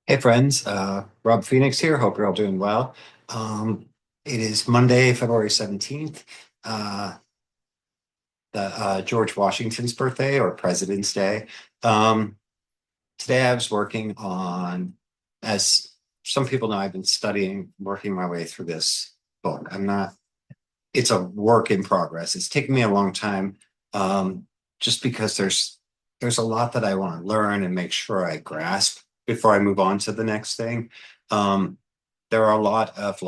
Hey friends, Rob Phoenix here. Hope you're all doing well. Um, it is Monday, February 17th, uh, the George Washington's birthday or President's Day. Um, Today I was working on, as some people know, I've been studying, working my way through this book. It's a work in progress. It's taken me a long time, um, just because there's a lot that I want to learn and make sure I grasp before I move on to the next thing. Um, there are a lot of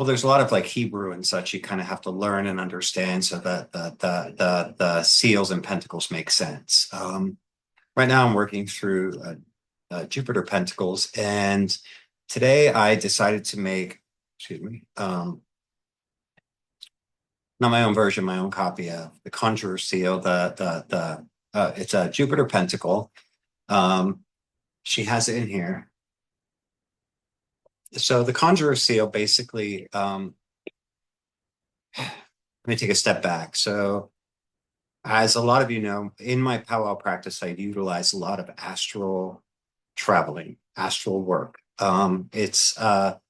there's a lot of like Hebrew and such you kind of have to learn and understand so that the seals and pentacles make sense. Right now I'm working through Jupiter Pentacles, and today I decided to make, excuse me, not my own version, my own copy of the Conjurer Seal. It's a Jupiter Pentacle. Um, she has it in here. So the Conjurer Seal basically, let me take a step back. So, as a lot of you know, in my powwow practice, I utilize a lot of astral traveling, astral work. It's a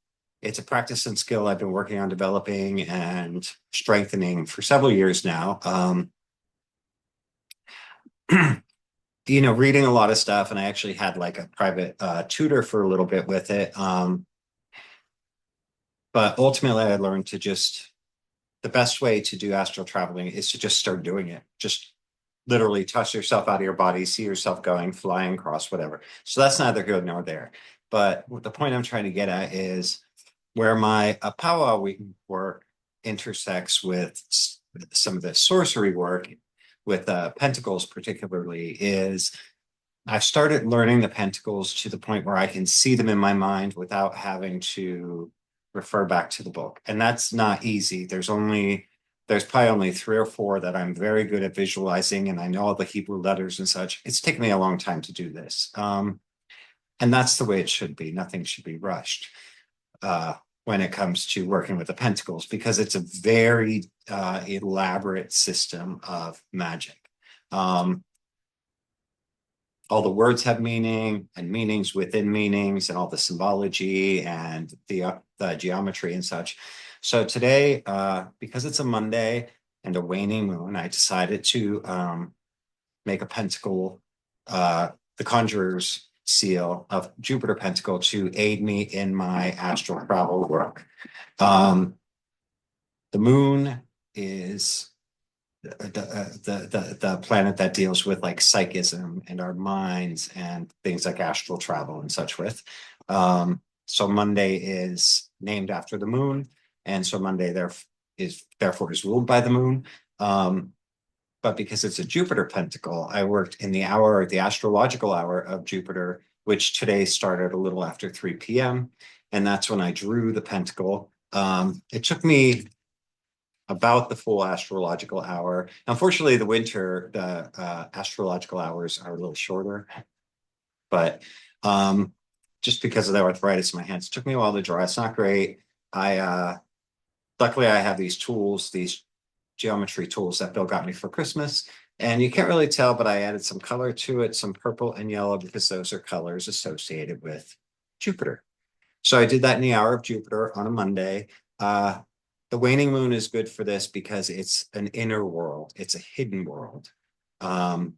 practice and skill I've been working on developing and strengthening for several years now. Reading a lot of stuff, and I actually had like a private tutor for a little bit with it. But ultimately, I learned to just the best way to do astral traveling is to just start doing it. Just literally touch yourself out of your body, see yourself going, flying across, whatever. So that's neither good nor there. But the point I'm trying to get at is where my powwow work intersects with some of the sorcery work with pentacles particularly is I've started learning the pentacles to the point where I can see them in my mind without having to refer back to the book. And that's not easy. There's probably only three or four that I'm very good at visualizing, and I know all the Hebrew letters and such. It's taken me a long time to do this. And that's the way it should be. Nothing should be rushed when it comes to working with the pentacles, because it's a very elaborate system of magic. Um, all the words have meaning and meanings within meanings and all the symbology and the geometry and such. So today, because it's a Monday and a waning moon, I decided to make a pentacle, the conjurer's seal of Jupiter Pentacle, to aid me in my astral travel work. The moon is the planet that deals with like psychism and our minds and things like astral travel and such with. So Monday is named after the moon, and so Monday therefore is ruled by the moon. But because it's a Jupiter pentacle, I worked in the astrological hour of Jupiter, which today started a little after 3 p.m. And that's when I drew the pentacle. It took me about the full astrological hour. Unfortunately, the astrological hours are a little shorter, but just because of the arthritis in my hands, it took me a while to draw. It's not great. Luckily I have these tools, these geometry tools that Bill got me for Christmas. And you can't really tell, but I added some color to it, some purple and yellow, because those are colors associated with Jupiter. So I did that in the hour of Jupiter on a Monday. The waning moon is good for this because it's an inner world. It's a hidden world. Um,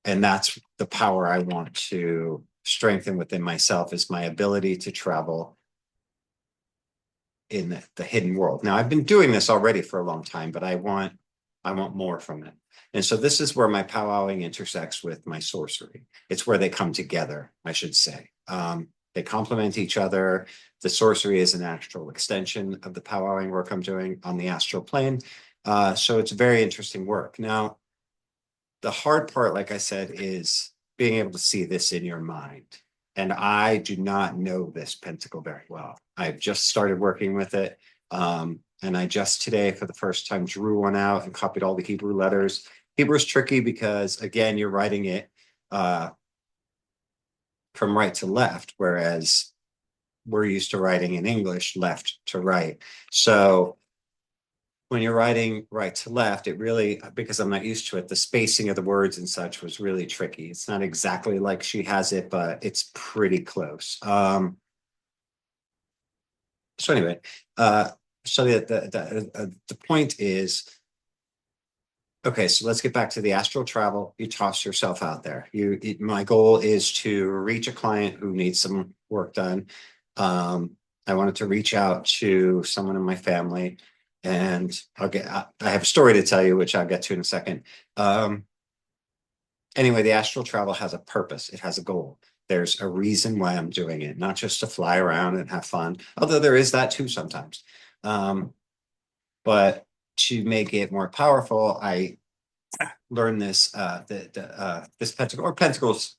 and that's the power I want to strengthen within myself, is my ability to travel in the hidden world. Now, I've been doing this already for a long time, but I want more from it. And so this is where my powwowing intersects with my sorcery. It's where they come together, I should say. They complement each other. The sorcery is an astral extension of the powwowing work I'm doing on the astral plane. So it's very interesting work. Now, the hard part, like I said, is being able to see this in your mind. And I do not know this pentacle very well. I've just started working with it. And I just today, for the first time, drew one out and copied all the Hebrew letters. Hebrew is tricky because, again, you're writing it from right to left, whereas we're used to writing in English left to right. So when you're writing right to left, it really, because I'm not used to it, the spacing of the words and such was really tricky. It's not exactly like she has it, but it's pretty close. So anyway, so the point is, okay, so let's get back to the astral travel. You toss yourself out there. My goal is to reach a client who needs some work done. I wanted to reach out to someone in my family, and I have a story to tell you, which I'll get to in a second. Anyway, the astral travel has a purpose. It has a goal. There's a reason why I'm doing it, not just to fly around and have fun, although there is that too sometimes. But to make it more powerful, I learn this this pentacle or pentacles,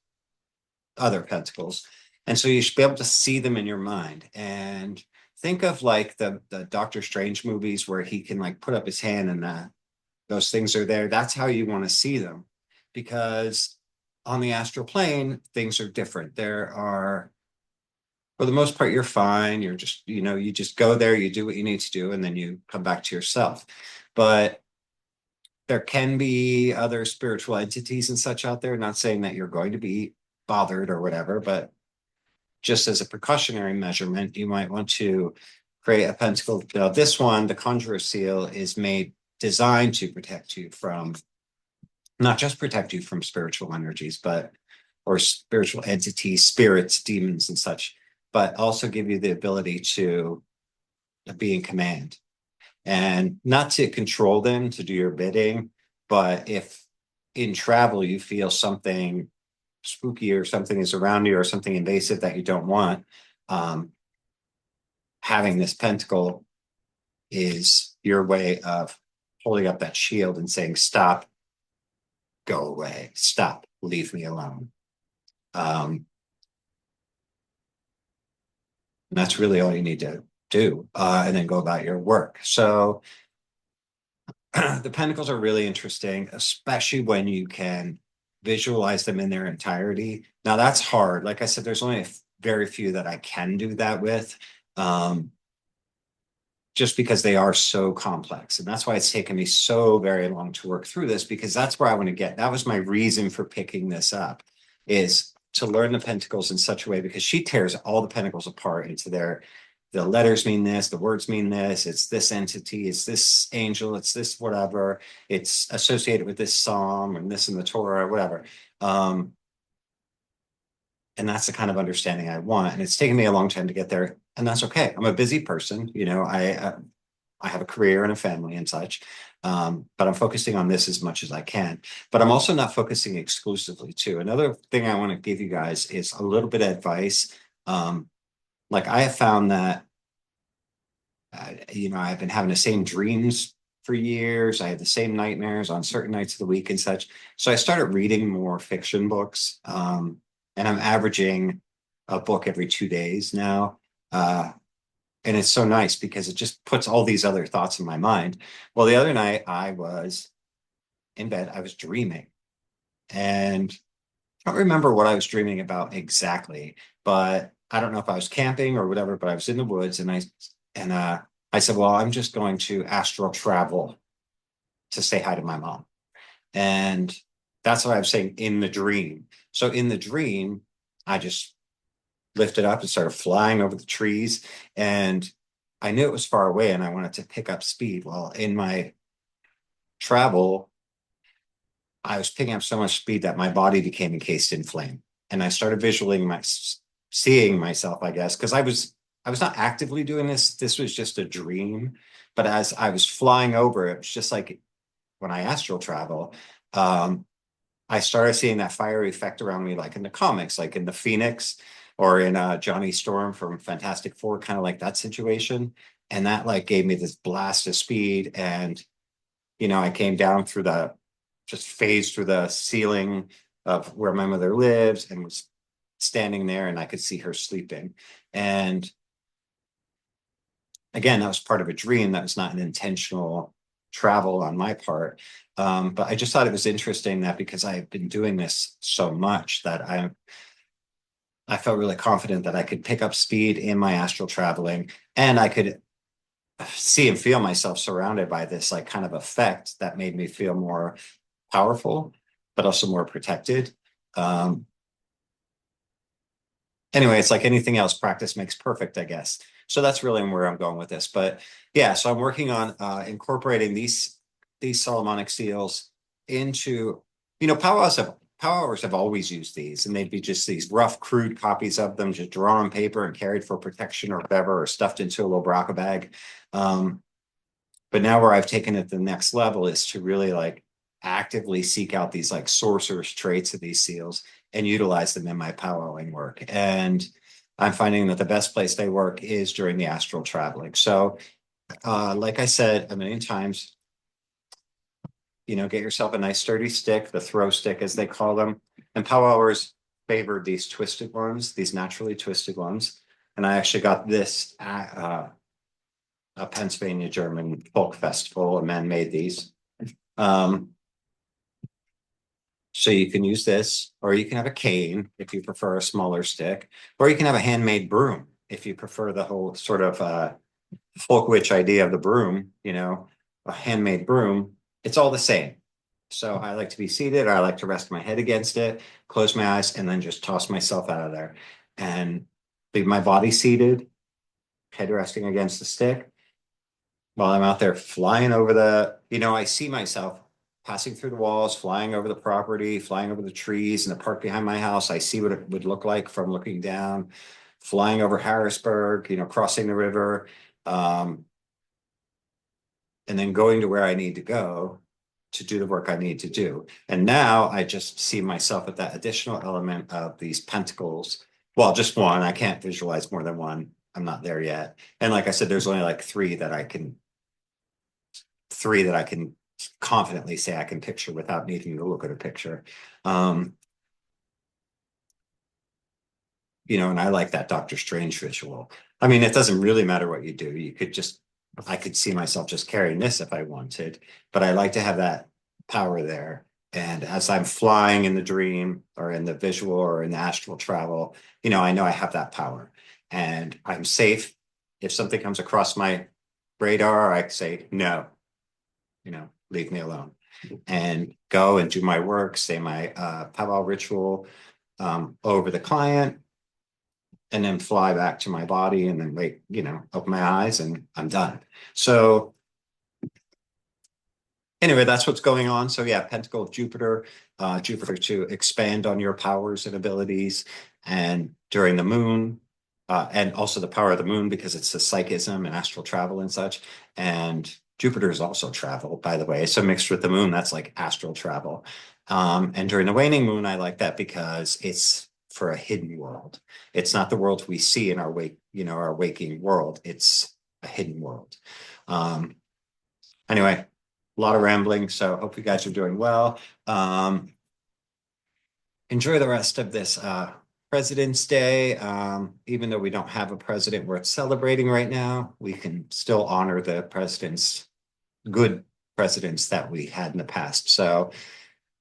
other pentacles, and so you should be able to see them in your mind. And think of like the Doctor Strange movies where he can like put up his hand and those things are there. That's how you want to see them, because on the astral plane things are different. There are, for the most part, you're fine. You're just, you just go there, you do what you need to do, and then you come back to yourself. But there can be other spiritual entities and such out there. Not saying that you're going to be bothered or whatever, but just as a precautionary measurement, you might want to create a pentacle. Now, this one, the Conjurer Seal, is designed to protect you from, not just protect you from spiritual energies, but or spiritual entities, spirits, demons, and such, but also give you the ability to be in command. And not to control them, to do your bidding, but if in travel you feel something spooky or something is around you or something invasive that you don't want, having this pentacle is your way of holding up that shield and saying, stop, go away, stop, leave me alone. And that's really all you need to do, and then go about your work. So the pentacles are really interesting, especially when you can visualize them in their entirety. Now that's hard. Like I said, there's only very few that I can do that with, just because they are so complex. And that's why it's taken me so very long to work through this, because that's where I want to get. That was my reason for picking this up, is to learn the pentacles in such a way, because she tears all the pentacles apart into the letters mean this, the words mean this, it's this entity, it's this angel, it's this whatever, it's associated with this psalm and this in the Torah or whatever. And that's the kind of understanding I want. And it's taken me a long time to get there, and that's okay. I'm a busy person, I have a career and a family and such, but I'm focusing on this as much as I can. But I'm also not focusing exclusively too. Another thing I want to give you guys is a little bit of advice. Like I have found that, I've been having the same dreams for years. I have the same nightmares on certain nights of the week and such. So I started reading more fiction books, and I'm averaging a book every 2 days now. And it's so nice because it just puts all these other thoughts in my mind. Well, the other night I was in bed, I was dreaming, and I don't remember what I was dreaming about exactly, but I don't know if I was camping or whatever, but I was in the woods, and I said, well, I'm just going to astral travel to say hi to my mom. And that's what I was saying in the dream. So in the dream, I just lifted up and started flying over the trees, and I knew it was far away and I wanted to pick up speed. Well, in my travel, I was picking up so much speed that my body became encased in flame. And I started seeing myself, I guess, because I was not actively doing this. This was just a dream. But as I was flying over, it was just like when I astral travel, I started seeing that fiery effect around me, like in the comics, like in the Phoenix or in Johnny Storm from Fantastic Four, kind of like that situation. And that like gave me this blast of speed. And, I came down just phased through the ceiling of where my mother lives and was standing there, and I could see her sleeping. And again, that was part of a dream. That was not an intentional travel on my part. But I just thought it was interesting that because I've been doing this so much that I felt really confident that I could pick up speed in my astral traveling, and I could see and feel myself surrounded by this like kind of effect that made me feel more powerful, but also more protected. Um, anyway, it's like anything else, practice makes perfect, I guess. So that's really where I'm going with this. But yeah, so I'm working on incorporating these Solomonic seals into, powwows have always used these, and they'd be just these rough, crude copies of them, just drawn on paper and carried for protection or whatever, or stuffed into a little Braca bag. Um, but now where I've taken it to the next level is to really like actively seek out these like sorcerer's traits of these seals and utilize them in my powwowing work. And I'm finding that the best place they work is during the astral traveling. So, like I said a million times, get yourself a nice sturdy stick, the throw stick as they call them. And powwowers favor these twisted ones, these naturally twisted ones. And I actually got this at a Pennsylvania German folk festival. A man made these. Um, so you can use this, or you can have a cane if you prefer a smaller stick, or you can have a handmade broom if you prefer the whole sort of folk witch idea of the broom, a handmade broom. It's all the same. So I like to be seated. I like to rest my head against it, close my eyes, and then just toss myself out of there and leave my body seated, head resting against the stick while I'm out there flying over I see myself passing through the walls, flying over the property, flying over the trees in the park behind my house. I see what it would look like from looking down, flying over Harrisburg, crossing the river, and then going to where I need to go to do the work I need to do. And now I just see myself with that additional element of these pentacles. Well, just one. I can't visualize more than one. I'm not there yet. And like I said, there's only like three that I can confidently say I can picture without needing to look at a picture. Um, and I like that Doctor Strange visual. I mean, it doesn't really matter what you do. I could see myself just carrying this if I wanted, but I like to have that power there. And as I'm flying in the dream or in the visual or in the astral travel, I know I have that power and I'm safe. If something comes across my radar, I say, no, leave me alone and go and do my work, say my powwow ritual over the client, and then fly back to my body and then wait, open my eyes and I'm done. So anyway, that's what's going on. So yeah, Pentacle of Jupiter, Jupiter to expand on your powers and abilities, and during the moon, and also the power of the moon because it's the psychism and astral travel and such. And Jupiter is also travel, by the way. So mixed with the moon, that's like astral travel. And during the waning moon, I like that because it's for a hidden world. It's not the world we see in our waking world. It's a hidden world. Um, anyway, a lot of rambling. So hope you guys are doing well. Enjoy the rest of this President's Day. Even though we don't have a president worth celebrating right now, we can still honor the good presidents that we had in the past. So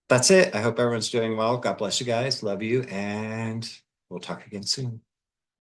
that's it. I hope everyone's doing well. God bless you guys. Love you. And we'll talk again soon.